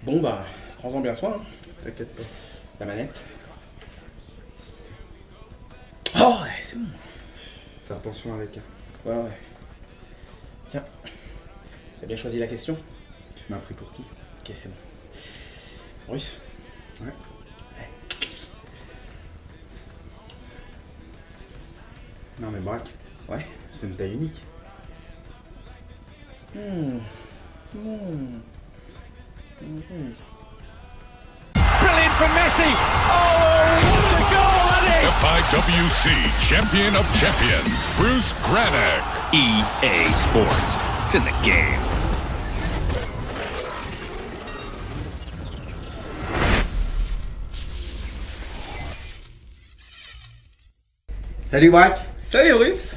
Bon bah, prends-en bien soin, hein. T'inquiète pas. La manette. Oh, ouais, c'est bon. Fais attention avec elle. Ouais, ouais. Tiens, t'as bien choisi la question? Tu m'as pris pour qui? Ok, c'est bon. Russe? Ouais. Non mais Braque, Ouais. c'est une taille unique. Brilliant from Messi. Oh, what a goal, FIWC Champion of Champions, Bruce Granick. EA Sports. It's in the game. Salut Braque. Salut Russe.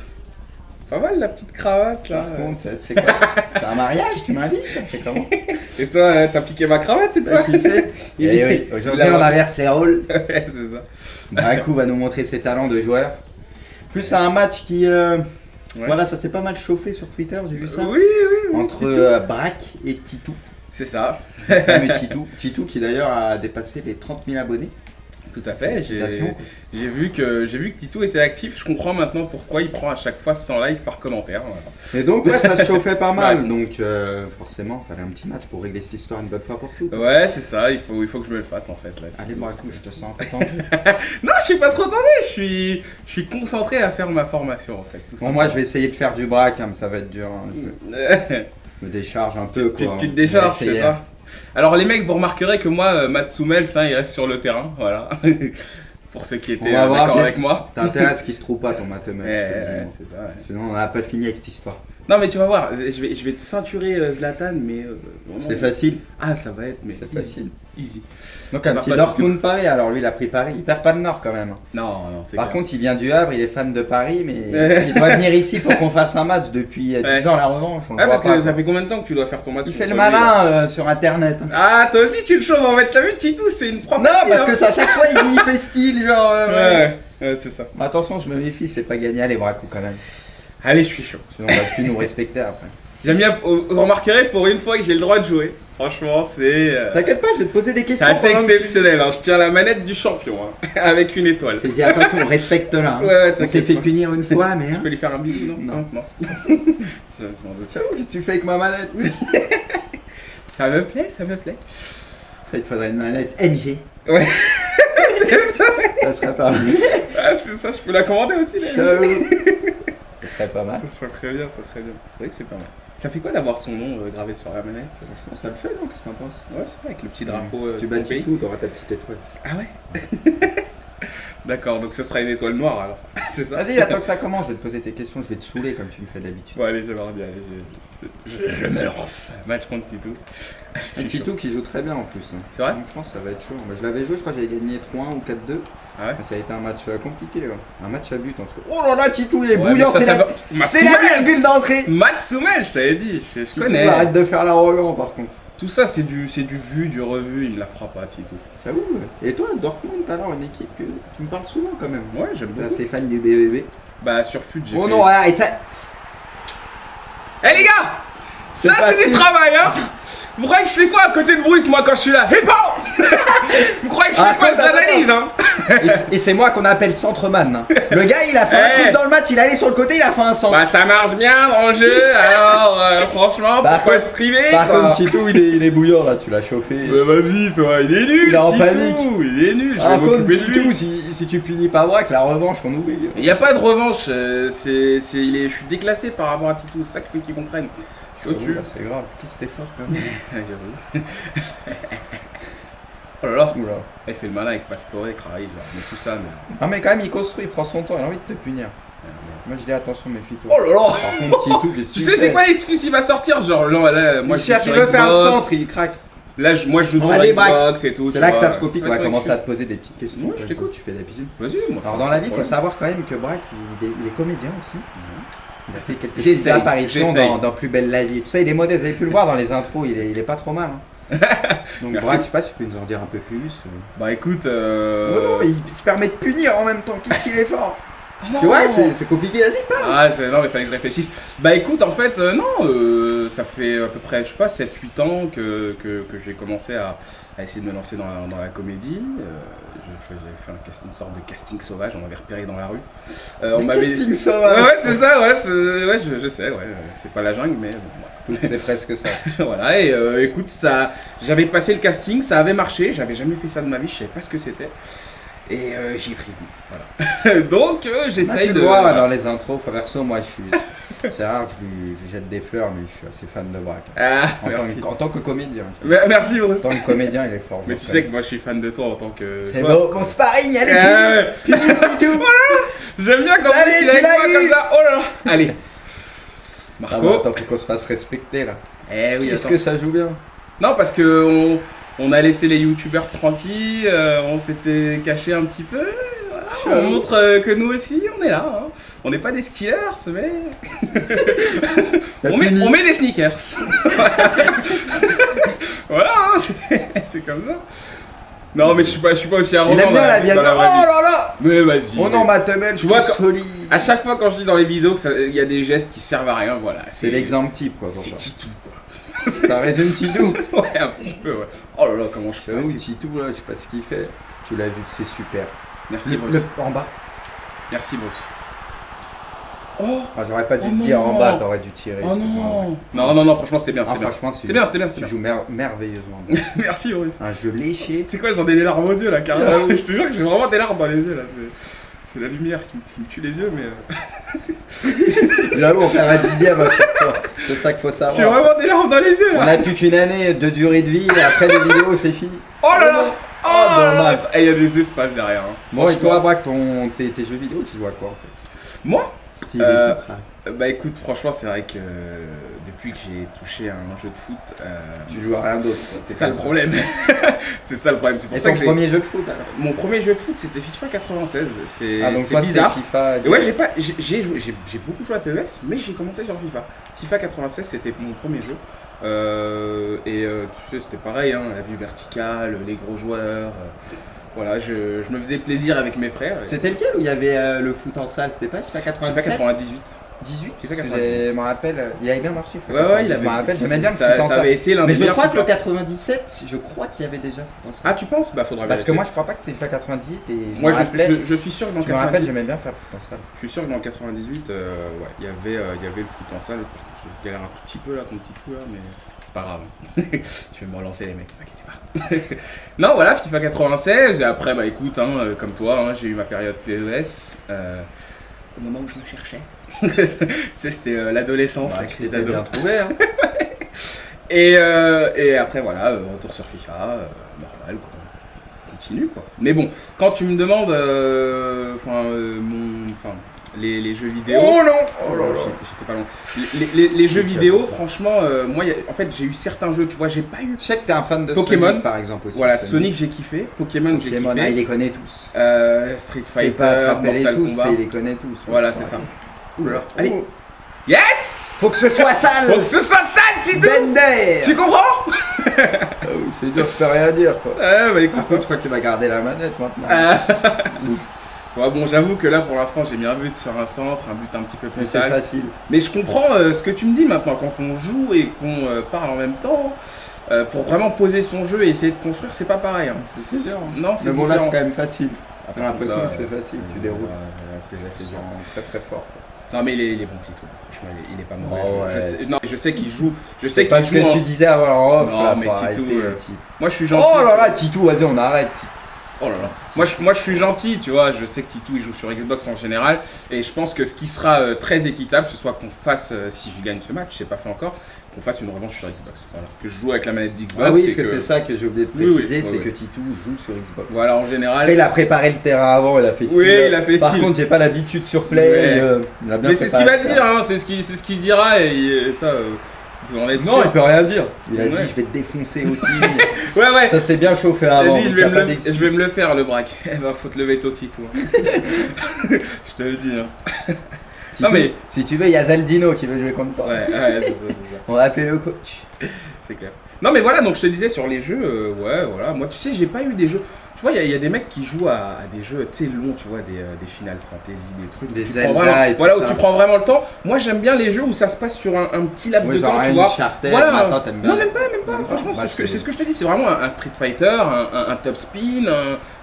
Pas mal la petite cravate là. Par contre, c'est quoi? C'est un mariage, tu m'as dit? C'est comment? Et toi, t'as piqué ma cravate, c'est T'as pas? kiffé? Eh oui, aujourd'hui on inverse les rôles. Ouais, c'est ça. Braque va nous montrer ses talents de joueur. Plus c'est un match qui... Voilà, ça s'est pas mal chauffé sur Twitter, j'ai vu ça. Oui, oui, oui. Entre Braque et Titou. C'est ça. Le fameux Titou. Titou qui d'ailleurs a dépassé les 30 000 abonnés. Tout à fait. Félicitations. J'ai vu que Titou était actif. Je comprends maintenant pourquoi il prend à chaque fois 100 likes par commentaire. Voilà. Et donc ouais, ça se chauffait pas mal. Ouais. Donc forcément, il fallait un petit match pour régler cette histoire une bonne fois pour toutes. Ouais, c'est ça. Il faut que je me le fasse en fait là. Allez Titou. Braque, je te sens un peu tendu. Non, je suis pas trop tendu. Je suis concentré à faire ma formation en fait. Tout Bon, moi je vais essayer de faire du Braque, hein, mais ça va être dur. Hein. Je me décharge un peu quoi. Tu te On décharges, va c'est essayer. ça. Alors les mecs, vous remarquerez que moi, Matsumel, ça, il reste sur le terrain, voilà. Pour ceux qui étaient On va voir, d'accord j'ai- avec moi. T'as intérêt à ce qu'il se trouve pas ton maths-match, Ouais, je te le dis, ouais, moi. c'est ça, ouais. Sinon on n'a pas fini avec cette histoire. Non mais tu vas voir, je vais te ceinturer Zlatan, mais vraiment- C'est facile. Ah, ça va être, mais C'est easy. facile. Easy. Donc un Bah, petit pas Dortmund Paris, alors lui il a pris Paris, il perd pas le Nord quand même. Non, non, c'est Par clair. contre il vient du Havre, il est fan de Paris, mais il doit venir ici pour qu'on fasse un match depuis 10 Ouais. ans la revanche. On le Ah, voit parce pas, que ça quoi. fait combien de temps que tu dois faire ton match Il fait le contre lui, là malin sur internet. Ah, toi aussi tu le chauves en fait, t'as vu Titou, c'est une propre. Non, parce que à chaque fois il fait style, genre. Ouais, c'est ça. Attention, je me méfie, c'est pas gagné à les Bracou quand même. Allez, je suis chaud. Sinon on va plus nous respecter après. J'aime bien, vous remarquerez pour une fois que j'ai le droit de jouer. Franchement, c'est. T'inquiète pas, je vais te poser des C'est questions. assez pendant que- exceptionnel, hein. Je tiens la manette du champion, hein. Avec une étoile. Fais-y attention, respecte-la. Hein. Ouais, ouais, On s'est t'inquiète fait pas. punir une fois, mais. Je Hein. peux lui faire un bisou, non? Non. Non. Je m'en doute. J'avoue, qu'est-ce que tu fais avec ma manette? Ça me plaît, ça me plaît. Il te faudrait une manette MG. Ouais. Ça serait pas mal. Ah, c'est ça, je peux la commander aussi, là. J'avoue. Ça serait pas mal. Ça serait très bien, ça très bien. C'est vrai que c'est pas mal. Ça fait quoi d'avoir son nom gravé sur la manette? Franchement, ça le fait, non? Qu'est-ce que t'en penses? Ouais, c'est vrai, avec le petit drapeau. Si tu de bats ton pays. tout, t'auras ta petite étoile. Ah ouais. D'accord, donc ce sera une étoile noire alors. C'est ça? Vas-y, attends que ça commence, je vais te poser tes questions, je vais te saouler comme tu me fais d'habitude. Bon, allez, c'est parti, allez, je me lance. Match contre Titou. Un Titou qui joue très bien en plus. Hein. C'est vrai? Donc, je pense que ça va être chaud. Moi, je l'avais joué, je crois que j'avais gagné 3-1 ou 4-2. Ah ouais? Mais ça a été un match compliqué, les gars. Un match à but en tout cas. Oh là là, Titou, il est Ouais, bouillant, mais ça c'est va- c'est la virgule d'entrée. Matsumel, je t'avais dit, je Titou, connais. arrête de faire l'arrogant par contre. Tout ça, c'est du vu, du revu, il me la fera pas, Titou. J'avoue. Et toi, Dortmund, t'as alors une équipe que tu me parles souvent quand même. Ouais, j'aime T'es beaucoup. assez fan du BBB. Bah, sur FUT, j'ai Oh fait... non, ah, et ça. Eh les gars! Ça, C'est c'est du facile. travail, hein! Vous croyez que je fais quoi à côté de Bruce, moi, quand je suis là? Hip hop! Vous croyez que je fais quoi? Attends, J'analyse, hein! Et c'est moi qu'on appelle centreman. Hein. Le gars, il a fait un Eh. truc dans le match, il est allé sur le côté, il a fait un centre. Bah, ça marche bien dans le jeu, alors, franchement, Par pourquoi contre- se priver, Par quoi? contre, Titou, il est bouillant là, tu l'as chauffé. Bah, vas-y, toi, il est nul, Il est en Titou, panique. il est nul, je vais Par contre, m'occuper de Titou, lui. si tu punis pas Braque, la revanche, on oublie. Il n'y a pas de revanche, je suis déclassé par rapport à Titou, c'est ça qu'il faut qu'ils comprennent. Je suis au-dessus. Bah, c'est grave, qu'est-ce que t'es fort quand même. J'avoue. Oh là là, Oula. il fait le malin avec Pastore, Kraï, genre, mais tout ça, mais... Non, mais quand même, il construit, il prend son temps, il a envie de te punir. Moi, je dis attention, méfie-toi. Oh là là! Par contre, Titou, qu'est-ce que Tu sais, c'est quoi l'excuse il va sortir? Genre, là, moi Il je cherche, suis il sur veut faire le Xbox. centre, il craque. Là, moi je joue sur Allez, Braque. Xbox et tout. C'est tu là que vois. ça se copie, Ouais, qu'on va tu vois, commencer à te excuse. poser des petites questions. Ouais, je t'écoute. comme tu fais d'habitude. Vas-y, moi. Alors, dans la vie, il faut savoir quand même que Braque, il est comédien aussi. Il a fait quelques petites J'essaye, apparitions j'essaye. dans Plus Belle la Vie. Tout ça, il est modeste. Vous avez pu le voir dans les intros, il est pas trop mal. Hein. Donc, Merci. Braque, je sais pas si tu peux nous en dire un peu plus. Bah écoute, Oh non, il se permet de punir en même temps. Qu'est-ce qu'il est fort. Tu vois, c'est compliqué, vas-y, parle. Ah, non, mais fallait que je réfléchisse. Bah écoute, en fait, non, ça fait à peu près, je sais pas, 7-8 ans que j'ai commencé à essayer de me lancer dans la comédie. J'avais fait une sorte de casting sauvage, on m'avait repéré dans la rue. Casting sauvage. Ouais, c'est ça, ouais, je sais, ouais, c'est pas la jungle, mais bon. C'est presque ça. Voilà, et écoute, j'avais passé le casting, ça avait marché, j'avais jamais fait ça de ma vie, je savais pas ce que c'était. Et j'y ai pris goût, voilà. Donc j'essaye de... voir dans les intros, perso, moi c'est rare que je lui jette des fleurs, mais je suis assez fan de Braque. Ah, en tant que comédien. Merci Bruce. En tant que comédien, il est fort. Mais tu sais que moi je suis fan de toi en tant que... C'est bon, mon sparring, allez, puis tout. Voilà. J'aime bien quand Allez, il est avec moi comme ça, oh là là. Allez. Marco. Attends, faut qu'on se fasse respecter là. Eh oui, Est-ce que ça joue bien? Non, parce que on a laissé les youtubeurs tranquilles, on s'était caché un petit peu, voilà, on montre que nous aussi on est là, hein. On n'est pas des skieurs, mais on met des sneakers. Voilà, hein, c'est comme ça. Non mais je suis pas aussi arrogant. Il aime bien la vie. Oh là là. Mais vas-y. On en Matemel, tu vois, à chaque fois quand je dis dans les vidéos qu'il y a des gestes qui servent à rien, voilà. C'est l'exemple type quoi. C'est Titou quoi. Ça résume Titou. Ouais, un petit peu, ouais. Oh là là, comment je fais. J'avoue, Titou, là, je sais pas ce qu'il fait. Tu l'as vu, c'est super. Merci, Bruce. En bas. Merci, Bruce. Oh, j'aurais pas dû te dire en bas, t'aurais dû tirer. Oh non, franchement, c'était bien. C'était bien. Tu joues merveilleusement. Merci, Bruce. Un jeu léché. Tu sais quoi, j'en ai les larmes aux yeux là, carrément. Je te jure que j'ai vraiment des larmes dans les yeux là. C'est la lumière qui me tue les yeux, mais. J'avoue, on fait un 10e à chaque fois. C'est ça qu'il faut savoir. J'ai vraiment des larmes dans les yeux là. On a plus qu'une année de durée de vie et après les vidéos, c'est fini. Oh là là. Oh, dommage. Et il y a des espaces derrière. Hein. Bon, et toi, Braque, tes jeux vidéo, tu joues à quoi en fait? Moi bah écoute, franchement, c'est vrai que depuis que j'ai touché à un jeu de foot, tu joues à rien d'autre. C'est ça le problème. C'est ça le problème. C'est pour ça que premier jeu de foot alors? Mon premier jeu de foot, c'était FIFA 96. C'est toi, bizarre. FIFA, ouais, j'ai beaucoup joué à PES, mais j'ai commencé sur FIFA. FIFA 96, c'était mon premier jeu. Tu sais, c'était pareil, hein, la vue verticale, les gros joueurs. Voilà, je me faisais plaisir avec mes frères. C'était lequel où il y avait le foot en salle? C'était pas FIFA 97? FIFA 98. 18? FIFA 98. Je me rappelle, il avait bien marché. Ouais, il avait. Je me rappelle, j'aimais bien le foot en salle. Ça avait été l'un des meilleurs. Mais je crois que le 97, je crois qu'il y avait déjà foot en salle. Ah, tu penses? Bah, faudra Parce que moi, je crois pas que c'était FIFA 98 et moi, je suis sûr que dans le 98. Je me rappelle, j'aimais bien faire le foot en salle. Je suis sûr que dans le 98, ouais, il y avait le foot en salle. Je galère un tout petit peu là, ton petit tout là, mais. Pas grave, je vais me relancer les mecs, ne vous inquiétez pas. Non, voilà, FIFA 96, et après, bah écoute, hein, comme toi, hein, j'ai eu ma période PES, au moment où je me cherchais. Tu sais, c'était l'adolescence, bah, j'étais ado. Bien trouvé, hein. Et après, voilà, retour sur FIFA, normal, quoi. On continue, quoi. Mais bon, quand tu me demandes, les jeux vidéo. Oh non! J'étais pas loin. Les jeux vidéo, franchement, moi, en fait, j'ai eu certains jeux, tu vois, j'ai pas eu. Je sais que t'es un fan de Pokémon, Sonic, par exemple aussi. Voilà, Sonic, j'ai kiffé. Pokémon, j'ai kiffé. Ah, il les connaît tous. Street Fighter, Mortal Kombat. Il les connaît tous. Voilà, c'est ça. Oula. Allez. Yes! Faut que ce soit sale! Faut que ce soit sale, Titou! Bender! Tu comprends? C'est dur, je peux rien dire, quoi. Bah écoute. Par contre, je crois que tu vas garder la manette maintenant. Ouais, bon, j'avoue que là pour l'instant j'ai mis un but sur un centre, un but un petit peu plus sale. C'est facile. Mais je comprends ce que tu me dis maintenant quand on joue et qu'on parle en même temps. Pour vraiment poser son jeu et essayer de construire, c'est pas pareil. Hein. C'est sûr. Non, c'est mais bon, différent. là c'est quand même facile. J'ai l'impression que c'est facile. Tu déroules. C'est dur. Très très fort. Non, mais il est bon, Titou. Franchement, il est pas mauvais. Oh, ouais. Je sais qu'il joue. C'est pas ce que tu disais avant en off. Non, mais Titou. Moi je suis gentil. Oh là là, Titou, vas-y, on arrête. Oh là là. Moi je suis gentil, tu vois, je sais que Titou il joue sur Xbox en général et je pense que ce qui sera très équitable, ce soit qu'on fasse, si je gagne ce match, c'est pas fait encore, qu'on fasse une revanche sur Xbox. Voilà. Que je joue avec la manette d'Xbox. Ah oui, parce que c'est ça que j'ai oublié de préciser, c'est que Titou joue sur Xbox. Voilà, en général. Après, il a préparé le terrain avant, il a fait style. Oui, il a fait Par style. contre, j'ai pas l'habitude sur Play, il a bien. Mais c'est ce qu'il va dire, hein, c'est ce qu'il dira et ça. Vous en êtes non, sûr. Il peut rien dire. Il a dit je vais te défoncer aussi. Ouais. Ça s'est bien chauffé avant. Il a dit je vais me le faire le braque. Eh ben faut te lever tôt, Titou. Je te le dis. Hein. Titou, non, mais si tu veux, il y a Zaldino qui veut jouer contre toi. Ouais, c'est ça. On va appeler le coach. C'est clair. Non mais voilà, donc je te disais sur les jeux, ouais voilà, moi tu sais j'ai pas eu des jeux, tu vois il y a des mecs qui jouent à des jeux tu sais longs, tu vois des Final Fantasy, des trucs, Des tu Zelda prends vraiment, et tout voilà où ça. tu prends vraiment le temps. Moi j'aime bien les jeux où ça se passe sur un petit laps de temps, tu vois. Uncharted, Voilà. maintenant t'aimes bien. Non même pas, franchement c'est ce que je te dis, c'est vraiment un Street Fighter, un Top Spin,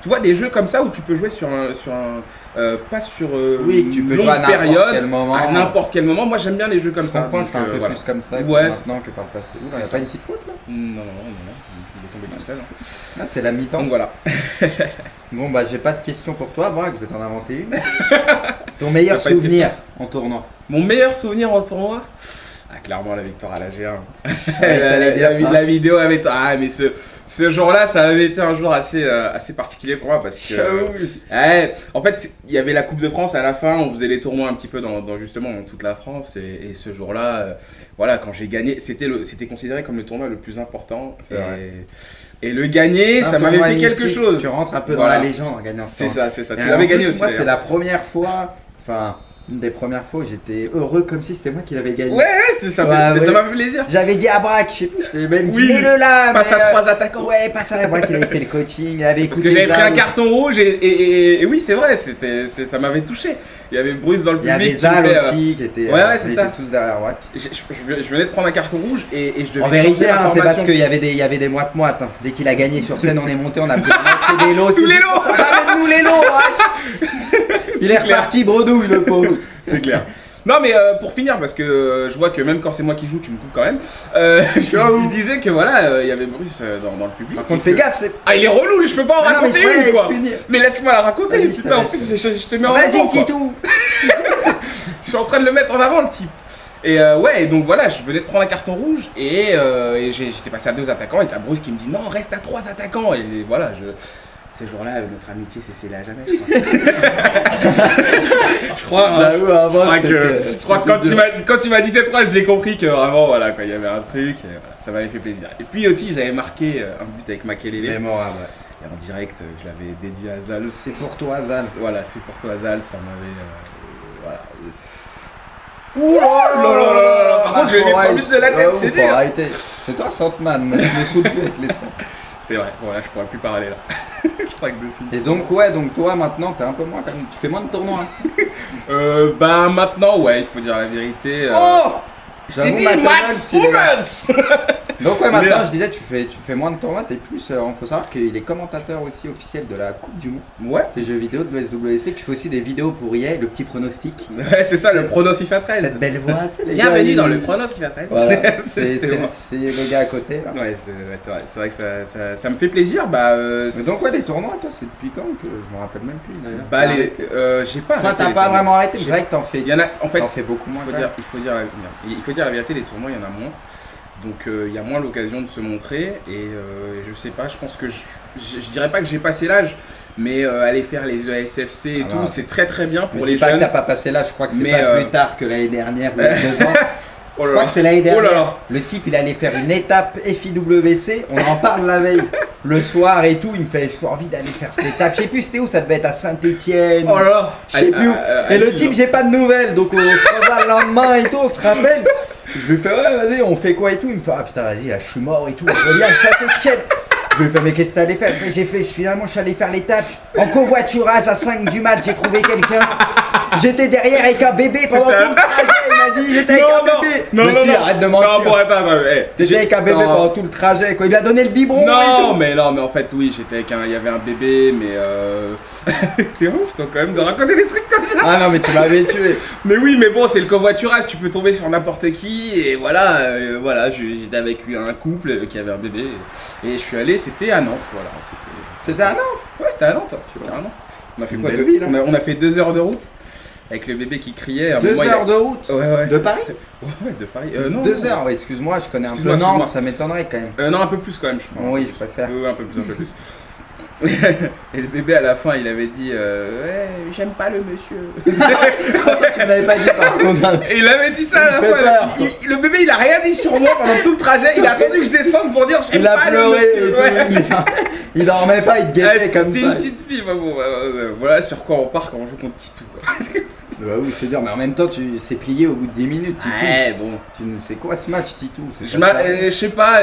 tu vois des jeux comme ça où tu peux jouer sur un pas sur Oui, tu peux longue jouer à n'importe période, quel moment. à n'importe quel moment. Moi j'aime bien les jeux comme ça. Franchement, donc, j'étais un peu voilà. plus comme ça Ouais, maintenant que par le passé. Il C'est n'y a ça. pas une petite faute là? Non, il est tombé tout seul. Ah, c'est la mi-temps. Donc voilà. Bon, bah, j'ai pas de questions pour toi, Braque, je vais t'en inventer une. Ton meilleur T'as pas de souvenir en tournoi? Mon meilleur souvenir en tournoi, clairement la victoire à la G1. t'allais dire ça. la vidéo avait. Ah, mais ce jour-là, ça avait été un jour assez particulier pour moi parce que. Ouais, en fait, il y avait la Coupe de France à la fin, on faisait les tournois un petit peu justement dans toute la France et ce jour-là, voilà, quand j'ai gagné, c'était considéré comme le tournoi le plus important. C'est vrai. Et le gagner, ça m'avait fait quelque chose. Tu rentres un peu dans Voilà. la légende en gagnant. C'est ça. Tu Et l'avais en gagné plus, aussi. moi, c'est d'ailleurs. la première fois, enfin, une des premières fois où j'étais heureux comme si c'était moi qui l'avais gagné. Ouais, ça m'a fait plaisir. J'avais dit à Braque, je sais plus, je l'ai même dit, Oui, mets-le là. Passe mais, à 3 attaquants. Ouais, passe à la Braque, il avait fait le coaching, il avait Parce que écouté j'avais pris un Zal carton rouge et oui, c'est vrai, ça m'avait touché. Il y avait Bruce dans le Il y public. avait Zal qui me fait, aussi qui était, ouais, ils c'est ça. étaient tous derrière Braque. Je venais de prendre un carton rouge et je devais En vérité, changer la c'est parce formation. qu'il y avait des moites-moites. Hein. Dès qu'il a gagné sur scène, on est monté, on a pris la moitié des lots. Tous les lots. Ramène-nous les lots, Braque. Il est clair. reparti bredouille, le pauvre. C'est clair. Non mais pour finir, parce que je vois que même quand c'est moi qui joue, tu me coupes quand même. Je disais que voilà, il y avait Bruce dans le public. Par contre, fais gaffe, c'est. Ah, il est relou, je peux pas en Ah non, mais raconter je croyais une quoi. punir. Mais laisse-moi la raconter, Vas-y, je putain. En te plus, laisse. je te mets en avant. Vas-y, quoi. Titou. Je suis en train de le mettre en avant le type. Et ouais, et donc voilà, je venais de prendre un carton rouge et j'étais passé à 2 attaquants et t'as Bruce qui me dit non, reste à 3 attaquants. Et voilà, ces jours-là, notre amitié s'est scellée à jamais, je crois. J'avoue, avant, Je crois que quand tu m'as dit cette phrase, j'ai compris que vraiment, voilà, quoi, il y avait un truc, et voilà, ça m'avait fait plaisir. Et puis aussi, j'avais marqué un but avec Makelele. Mémorable. Et en direct, je l'avais dédié à Zal. C'est pour toi, Zal. Voilà, c'est pour toi, Zal, ça m'avait. Voilà. Ouh là. Par contre, j'ai mis 3 buts de la tête, c'est dur. Arrêtez. C'est toi, Sandman. Moi, je me saoule plus avec les sons. C'est vrai, voilà, je pourrais plus parler là. Je crois que depuis. Et donc, ouais, donc toi, maintenant, t'es un peu moins quand même. Tu fais moins de tournois. Hein. Bah maintenant, ouais, il faut dire la vérité. Oh! Je t'ai dit, Mats Hummels. Donc ouais, maintenant Mais, je disais, tu fais moins de tournois, t'es plus, faut savoir qu'il est commentateur aussi officiel de la Coupe du Monde, Ouais. des jeux vidéo de l'SWC, que tu fais aussi des vidéos pour EA, le petit pronostic. Ouais, c'est ça, le prono FIFA 13. Cette belle voix, tu sais, les Bienvenue gars, dans ils- le prono FIFA 13. Voilà, c'est moi. c'est le gars à côté là. Ouais, c'est vrai. C'est vrai que ça me fait plaisir. Bah, Mais donc ouais, les tournois, toi, c'est depuis quand que je me rappelle même plus d'ailleurs. Bah, Arrêté. j'ai pas Enfin, arrêté t'as les pas tournois. vraiment arrêté, mais J'ai- c'est vrai que t'en fais, Il y en a, en fait, t'en fais beaucoup moins. il faut dire la vérité, les tournois, il y en a moins. Donc il y a moins l'occasion de se montrer et je sais pas, je pense que je dirais pas que j'ai passé l'âge, mais aller faire les ESFC et Ah tout, non. c'est très très bien pour Pour les pas que jeunes. t'as pas passé là, je crois que c'est Mais, pas plus tard que l'année dernière ou il y a 2 ans. Oh Je là crois là. que c'est l'année Oh là dernière. là. Le type, il allait faire une étape FIWC. On en parle la veille. Le soir et tout, il me fait j'ai envie d'aller faire cette étape. Je sais plus c'était où, ça devait être à Saint-Etienne. Oh là là. Je sais plus où. Et le type, j'ai pas de nouvelles. Donc on se revoit le lendemain et tout, on se rappelle. Je lui fais ouais, vas-y, on fait quoi et tout. Il me fait ah putain, vas-y, là, je suis mort et tout. Je reviens de Saint-Etienne. Je lui fais mais qu'est-ce que t'allais faire? Finalement je suis allé faire l'étape en covoiturage à 5 du mat, j'ai trouvé quelqu'un. J'étais derrière avec un bébé pendant tout le trajet, il m'a dit j'étais avec un bébé. Mais si, arrête de mentir. Non, bon, attends, T'étais avec un bébé pendant tout le trajet, quoi. Il lui a donné le biberon et Non, tout. mais en fait, oui, j'étais avec il y avait un bébé, mais t'es ouf, toi, quand même, de raconter des trucs comme ça. Ah non, mais tu m'avais tué. Mais oui, mais bon, c'est le covoiturage, tu peux tomber sur n'importe qui, et voilà, j'étais avec un couple qui avait un bébé, et je suis allé, c'était à Nantes, voilà. C'était à Nantes. Ouais, c'était à Nantes, carrément. On a fait Une quoi belle ville, hein. on a fait 2 heures de route, avec le bébé qui criait. À un 2 moment, heures de route. Ouais. De Paris. Ouais, de Paris. Non. 2 heures, ouais, excuse-moi, je connais un peu Excuse-moi. Nantes, ça m'étonnerait quand même. Non, un peu plus quand même, je crois. Oui, je préfère. Un peu plus. Et le bébé à la fin, il avait dit ouais, j'aime pas le monsieur. Tu m'avais pas dit par contre. Et il avait dit ça à la Il me fait fin. peur. Le bébé, il a rien dit sur moi pendant tout le trajet. Il a attendu que je descende pour dire j'aime Il a pas pleuré le et monsieur. tout. Ouais. Il dormait pas, il te guettait comme C'était ça. une petite fille. Bah bon, voilà sur quoi on part quand on joue contre Titou. Quoi. Bah oui, c'est dur, mais en même temps, c'est plié au bout de 10 minutes, Titou. Ouais, bon. C'est quoi ce match, Titou? Je sais pas,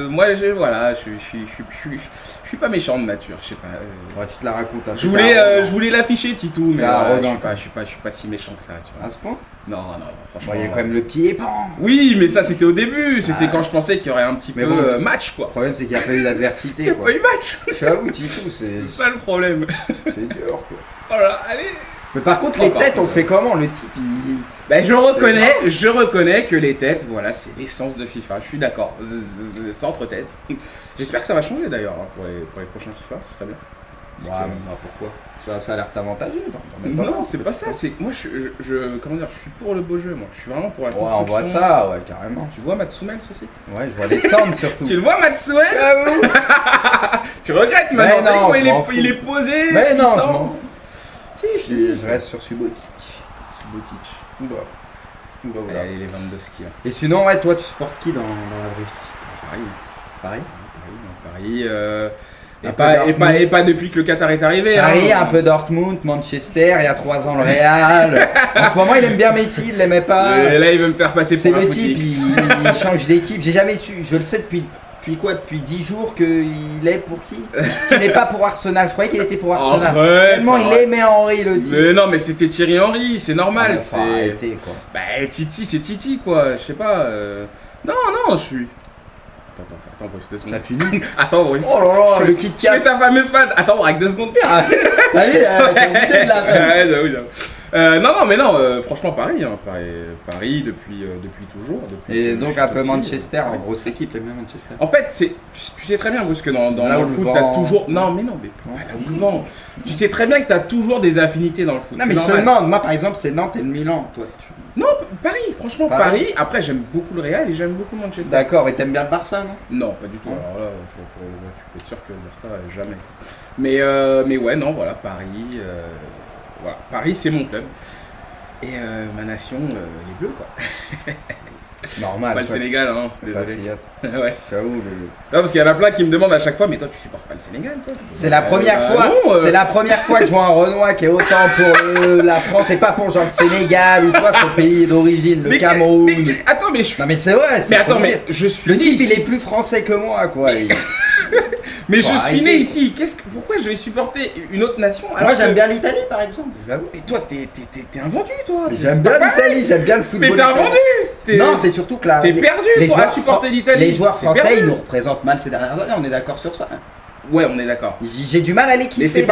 moi, voilà, je suis pas méchant de nature, je sais pas. Ouais, tu te la racontes un peu. Je voulais l'afficher, Titou, mais voilà, je suis pas si méchant que ça, tu vois. À ce point? Non, franchement. Il y a quand même le petit épan. Oui, mais ça, c'était au début, c'était quand je pensais qu'il y aurait un petit peu match, quoi. Le problème, c'est qu'il n'y a pas eu d'adversité. Il n'y a pas eu match. J'avoue, Titou, c'est ça le problème. C'est dur, quoi. Voilà, allez. Mais par contre, les têtes, on fait comment? Le type, Ben, je reconnais que les têtes, voilà, c'est l'essence de FIFA. Je suis d'accord. Centre tête. J'espère que ça va changer d'ailleurs pour les prochains FIFA, ce serait bien. Pourquoi? Ça a l'air t'avantager. Non, c'est pas ça. C'est moi, comment dire, je suis pour le beau jeu. Moi, je suis vraiment pour la construction. On voit ça, ouais, carrément. Tu vois Matsumel aussi? Ouais, je vois les Sands surtout. Tu le vois Matsumel? Tu regrettes maintenant? Il est posé. Mais non, je m'en fous. Si, je reste sur Subotic. Oula. Allez, les 22 ski. Et sinon, ouais, toi, tu supportes qui dans la vraie vie? Paris. Et pas depuis que le Qatar est arrivé. Paris, un peu Dortmund, Manchester, il y a 3 ans le Real. En ce moment, il aime bien Messi, il l'aimait pas. Et là, il veut me faire passer pour un type, il change d'équipe. J'ai jamais su, je le sais depuis 10 jours qu'il est pour qui? Qu'il n'est pas pour Arsenal. Je croyais qu'il était pour Arsenal. Tellement il aimait Henry, le type. Mais non, mais c'était Thierry Henry, c'est normal. C'est arrêté, quoi. Bah, Titi, c'est Titi, quoi. Je sais pas. Non, je suis. Attends, Bruce, 2 secondes. Ça punit. Attends, Bruce. Oh là là, le Kit Kat. Tu fais ta fameuse phase. Attends, on règle 2 secondes. Allez, t'es obligé de la faire. Ouais, j'avoue. Non, franchement, Paris, Paris depuis toujours. Et donc un peu Manchester, en grosse équipe, aime bien Manchester. En fait, tu sais très bien, Bruce, que dans le foot, t'as toujours. Non, mais pas là où le vent. Tu sais très bien que t'as toujours des affinités dans le foot. Non, mais je te demande, moi par exemple, c'est Nantes et le Milan, toi. Non, Paris, franchement, Paris. Après, j'aime beaucoup le Real et j'aime beaucoup Manchester. D'accord, et t'aimes bien le Barça, non? Non, pas du tout. Alors là, tu peux être sûr que le Barça, jamais. Mais ouais, non, voilà, Paris. Voilà, Paris, c'est mon club. Et ma nation, les Bleus, quoi. Normal. Pas le Sénégal, hein. Désolé. Ouais. J'avoue. Non, parce qu'il y en a plein qui me demandent à chaque fois, mais toi, tu supportes pas le Sénégal, toi? C'est la première fois. C'est la première fois que je vois un Renoir qui est autant pour la France et pas pour genre le Sénégal ou toi, son pays d'origine, le Cameroun. Attends, mais je. Non, mais c'est vrai. Mais attends, mais je suis. Le type, il est plus français que moi, quoi. Mais je suis né ici. Pourquoi je vais supporter une autre nation? Moi, j'aime bien l'Italie, par exemple. Et toi, t'es un vendu, toi. J'aime bien l'Italie, j'aime bien le football. Mais t'es un vendu. Non, c'est surtout que là. T'es perdu pour supporter l'Italie. Les joueurs français, ils nous représentent mal ces dernières années. On est d'accord sur ça. Ouais, on est d'accord. J'ai du mal à les kiffer.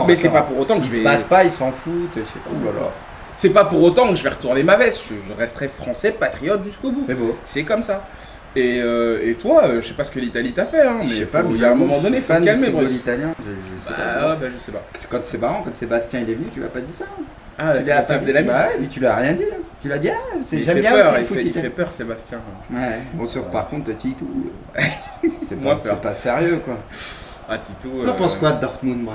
Mais c'est pas pour autant que je vais. Ils se battent pas, ils s'en foutent. Je sais pas. C'est pas pour autant que je vais retourner ma veste. Je resterai français, patriote jusqu'au bout. C'est beau. C'est comme ça. Et toi, je sais pas ce que l'Italie t'a fait, hein, mais il y a un moment donné, faut se calmer, bro. L'italien, je sais pas. Je sais pas. Quand c'est marrant, quand Sébastien il est venu, tu lui as pas dit ça? Ah, c'est la table de la Bah ouais, mais tu lui as rien dit. Tu l'as dit, j'aime bien aussi le foot. Il fait peur, Sébastien. Ouais, bon, par contre, Titou, c'est pas sérieux, quoi. Ah, Titou. T'en penses quoi de Dortmund, moi?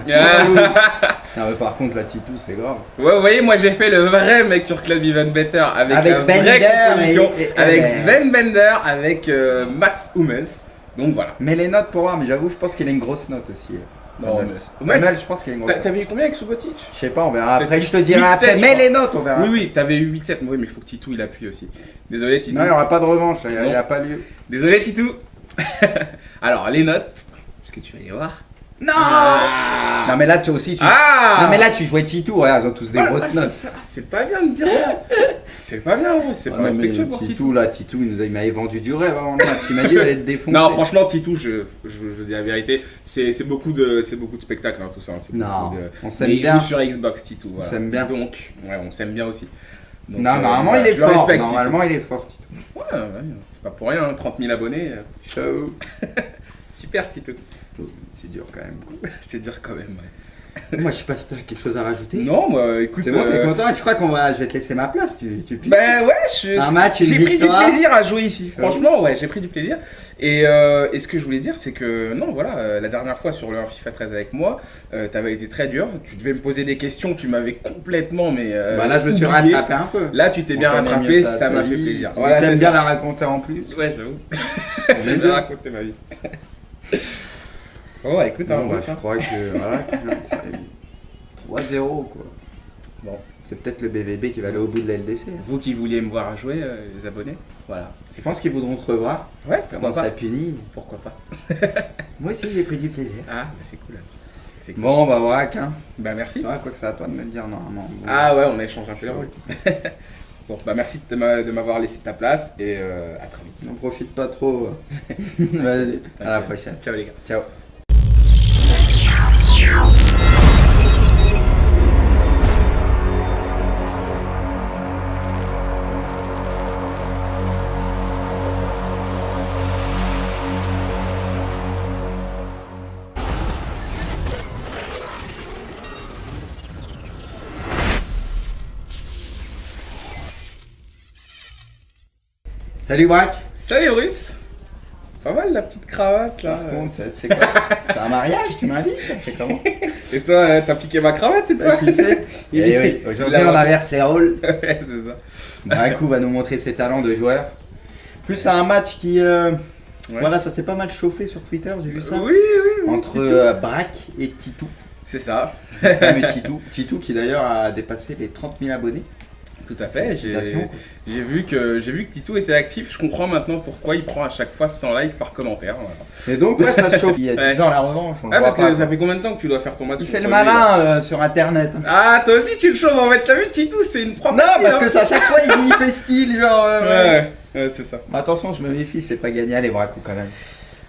Non, mais par contre, la Titou, c'est grave. Ouais, vous voyez, moi j'ai fait le vrai mec sur Club Even Better avec Bender, vraie composition, avec Sven Bender, avec Mats Hummels. Donc voilà. Mais les notes pour voir, mais j'avoue, je pense qu'il a une grosse note aussi. Non, Hummels, je pense qu'il a une grosse note. T'avais eu combien avec Subotic? Je sais pas, on verra après. Je te dirai après. Mais les notes, on verra. Oui, t'avais eu 8-7. Oui, mais il faut que Titou il appuie aussi. Désolé, Titou. Non, il n'y aura pas de revanche, là, il n'y a pas lieu. Désolé, Titou. Alors, les notes. Parce que tu vas y voir. Non Non mais là tu aussi Non mais là tu jouais Titou, regarde, ils ont tous des grosses notes. C'est pas bien de dire ça. C'est pas bien, c'est pas respectueux pour Titou. Titou il m'avait vendu du rêve avant le match, il m'a dit d'aller te défoncer. Non franchement Titou, je dis la vérité, c'est beaucoup de spectacles hein, tout ça. Non, on s'aime bien. Il joue sur Xbox Titou. On s'aime bien. Donc, ouais, on s'aime bien aussi. Donc, non, normalement il est fort. Normalement il est fort Titou. Ouais, c'est pas pour rien, 30 000 abonnés. Ciao. Super Titou. C'est dur quand même. C'est dur quand même, ouais. Moi je sais pas si t'as quelque chose à rajouter. Non, moi écoute. C'est bon, t'es content? Je crois je vais te laisser ma place. Tu Ben ouais, un match, j'ai pris du plaisir à jouer ici. Franchement, ouais, j'ai pris du plaisir. Et ce que je voulais dire, c'est que non, voilà, la dernière fois sur le FIFA 13 avec moi, t'avais été très dur. Tu devais me poser des questions, tu m'avais complètement, mais. Bah là, je me suis rattrapé un peu. Là, tu t'es bien rattrapé, ça m'a fait plaisir. Voilà, t'aimes bien la raconter en plus. Ouais, j'avoue. J'aime bien raconter ma vie. Oh, écoute, je crois que voilà, 3-0 quoi. Bon, C'est peut-être le BVB qui va aller au bout de la LDC. vous qui vouliez me voir jouer, les abonnés, voilà. Je pense qu'ils voudront te revoir. Ouais, Comment pourquoi ça pas. punit. Pourquoi pas. Moi aussi, j'ai pris du plaisir. Ah, bah c'est cool. C'est cool. Bon, bah voilà, hein. Bah merci. Ouais, quoi que c'est à toi de me le dire normalement. Bon. Ah ouais, on échange un peu les rôles. Bon, bah merci de m'avoir laissé ta place et à très vite. N'en profite pas trop. Vas-y, à la prochaine. Ciao les gars. Ciao. Salut Braque. Salut Russe. Pas mal la petite cravate là. Par contre, c'est quoi ça? C'est un mariage, tu m'as dit? C'est comment? Et toi, t'as piqué ma cravate, c'est T'as pas kiffé? Eh oui, aujourd'hui on inverse les rôles. Ouais, c'est ça. Braque va nous montrer ses talents de joueur. Plus c'est un match qui... Voilà, ça s'est pas mal chauffé sur Twitter, j'ai vu ça. Oui, oui, oui. Entre Braque et Titou. C'est ça. Le fameux Titou. Titou qui d'ailleurs a dépassé les 30 000 abonnés. Tout à fait. Félicitations. J'ai vu que Titou était actif. Je comprends maintenant pourquoi il prend à chaque fois 100 likes par commentaire. Voilà. Et donc ouais, ça se chauffe. Il y a 10 ans la revanche. On le Ah, voit parce pas, que ça quoi. fait combien de temps que tu dois faire ton match Il fait le contre lui, là malin sur internet. Ah, toi aussi tu le chauves en fait. T'as vu Titou, c'est une propre. Non, parce que à chaque fois il fait style, genre. Ouais, c'est ça. Mais attention, je me méfie, c'est pas gagné à les Braque quand même.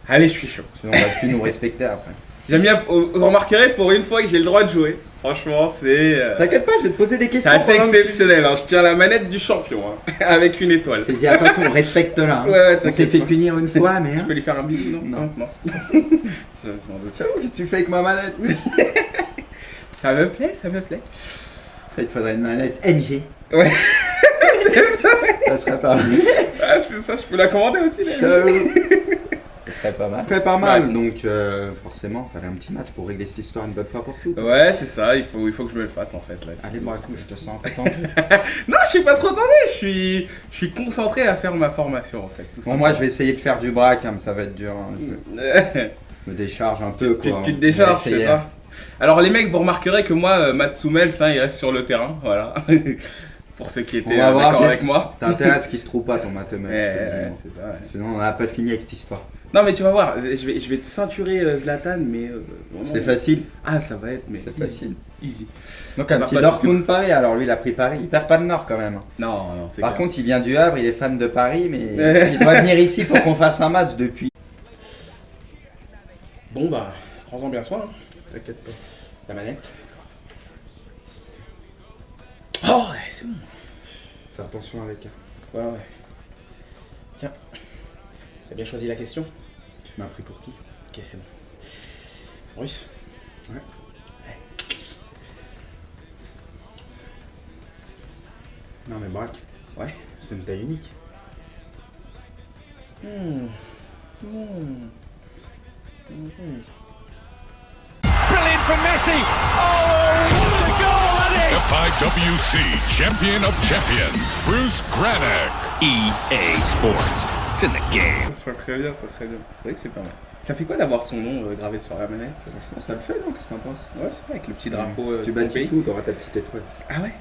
Allez, je suis chaud. Sinon on va plus nous respecter après. J'aime bien. Vous remarquerez pour une fois que j'ai le droit de jouer. Franchement, c'est. T'inquiète pas, je vais te poser des C'est questions. assez pendant que- exceptionnel. Hein. Je tiens la manette du champion hein, avec une étoile. Fais-y attention, respecte-la. Hein. Ouais, ouais, On s'est t'inquiète fait pas. punir une fois, mais. Je Hein. peux lui faire un bisou, non? Non. Non. Je m'en doute. J'avoue, qu'est-ce que tu fais avec ma manette? Ça me plaît, ça me plaît. Il te faudrait une manette MG. Ouais. Ça serait pas mal. Ah, c'est ça, je peux la commander aussi. Là. J'avoue. Ça serait pas mal. Ça serait pas mal, Ouais. donc forcément, il fallait un petit match pour régler cette histoire une bonne fois pour toutes. Ouais, c'est ça, il faut que je me le fasse en fait. Là, Allez, Titou. moi, je te sens un peu tendu. Non, je suis pas trop tendu, je suis concentré à faire ma formation en fait. Tout Bon, moi, je vais essayer de faire du braque, hein, mais ça va être dur. Hein. Je me décharge un peu, tu quoi. te On va décharges, c'est essayer. ça. Alors, les mecs, vous remarquerez que moi, Matsumel, ça, il reste sur le terrain, voilà. Pour ceux qui étaient On va voir, d'accord j'ai- avec moi. T'as intérêt à ce qu'il se trouve pas ton mathomètre. Ouais, je te le dis, ouais, moi. c'est ça, ouais. Sinon, on n'a pas fini avec cette histoire. Non, mais tu vas voir, je vais te ceinturer Zlatan, mais. Vraiment- C'est facile. Ah, ça va être, mais. C'est easy. facile. Easy. Donc, un Bah, petit pas Dortmund Paris. Alors, lui, il a pris Paris. Il perd pas le Nord quand même. Non, non, c'est Par clair. contre, il vient du Havre, il est fan de Paris, mais il doit venir ici pour qu'on fasse un match depuis. Bon, bah, prends-en bien soin, hein. T'inquiète pas. La manette. Oh, ouais, c'est bon. Fais attention avec elle. Ouais, ouais. Tiens. T'as bien choisi la question? Tu m'as pris pour qui? Ok, c'est bon. Russe? Ouais. Non, mais braque, Ouais. c'est une taille unique. Brilliant from Messi. Oh, what a goal that is! FIWC Champion of Champions, Bruce Granick. EA Sports. It's in the game. Ça très bien, ça très bien. C'est vrai que c'est pas mal. Ça fait quoi d'avoir son nom gravé sur la manette? Franchement, ça le fait, non? Qu'est-ce que t'en penses? Ouais, c'est vrai, avec le petit drapeau. Si tu de bats ton pays. tout, t'auras ta petite étoile. Ah ouais.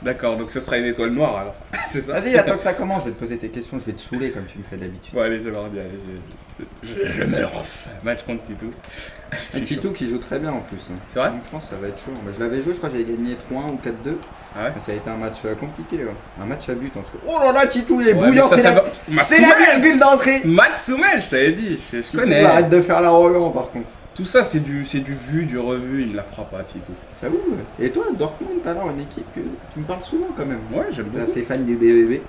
D'accord, donc ce sera une étoile noire alors. C'est ça? Vas-y, attends que ça commence, je vais te poser tes questions, je vais te saouler comme tu me fais d'habitude. Bon, allez, c'est parti, allez, je me lance. Match contre Titou. Un Titou qui joue très bien en plus. Hein. C'est vrai? Donc, je pense que ça va être chaud. Moi, je l'avais joué, je crois que j'avais gagné 3-1 ou 4-2. Ah ouais? Mais ça a été un match compliqué, les gars. Un match à but en tout cas. Oh là là, Titou, il est Ouais, bouillant, mais ça c'est va- c'est la virgule d'entrée. Matsumel, je t'avais dit, je Titou, connais. arrête de faire l'arrogant par contre. Tout ça, c'est du vu, du revu, il me la fera pas, Titou. J'avoue. Et toi, Dortmund, t'as alors une équipe que tu me parles souvent quand même. Ouais, j'aime T'es beaucoup. assez fan du BVB.